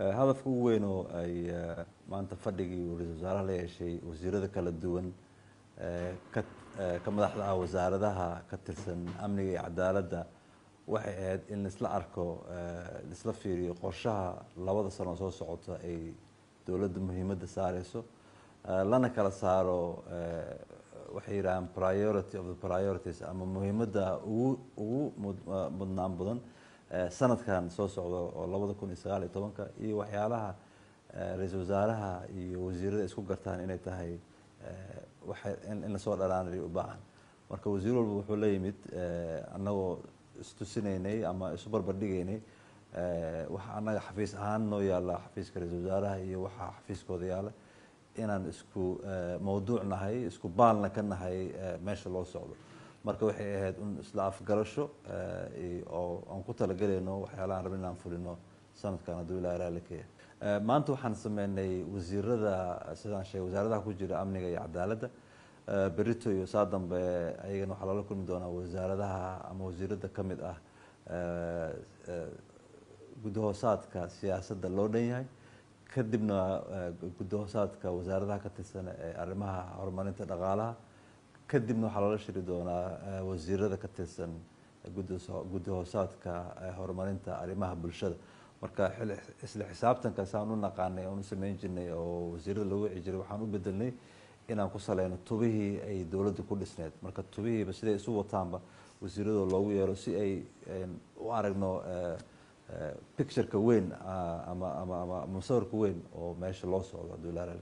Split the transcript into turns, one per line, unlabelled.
hadafka ugu weyn oo ay maanta fadhigii ra-iisul wasaaraha la yeeshay wasiirada kala duwan ka madaxda ah wasaaradaha ka tirsan amniga iyo cadaaladda waxay ahayd in isla arko isla fiiriyo qorshaha labada sano soo socota ay dowladda muhiimadda saareyso lana kala saaro waxay yiraahdaan priority of the priorities ama muhiimadda ugu mudnaan badan sanadkan soo socda oo 2019 iyo waxyaalaha ra-iisul wasaaraha iyo wasiirada isku gartaan inay tahay in la soo dharaanay u baahan marka wasiir walba wuxuu la yimid annagoo istusineynay ama isu barbardhigeynay waxa annaga xafiis ahaan noo yaala xafiiska ra-iisul wasaaraha iyo waxa xafiiskooda yaala inaan isku mawduuc nahay isku baalna ka nahay meesha loo socdo marka waxay ahayd in isla afgarasho oo aan ku talagaleyno waxyaalahan rabin inaan fulino sanadkan hadduu ilaahay raali ka yahay maanta waxaan sameynay wasiirada sidaan sheegay wasaaradaha ku jira amniga iyo cadaaladda berito iyo saa dambe ayagana waxaa loola kulmi doonaa wasaaradaha ama wasiirada ka mid ah gudahoosaadka siyaasadda loo dhan yahay kadibna gudahoosaadka wasaaradaha ka tirsan ee arrimaha horumarinta dhaqaalaha kadibna waxaa loola shiri doonaa wasiirada ka tirsan gudahoosaadka horumarinta arrimaha bulshada marka isla xisaabtanka saan u naqaanay oon u sameyn jirnay oo wasiirada loogu wici jiray waxaan u bedelnay inaan ku saleyno tubihii ay dowladda ku dhisneed marka tubihiiba siday isu wataanba wasiiradoo loogu yeero si ay u aragno pictureka weyn ama musawirka weyn oo meesha loo socdo hadduu ilaahay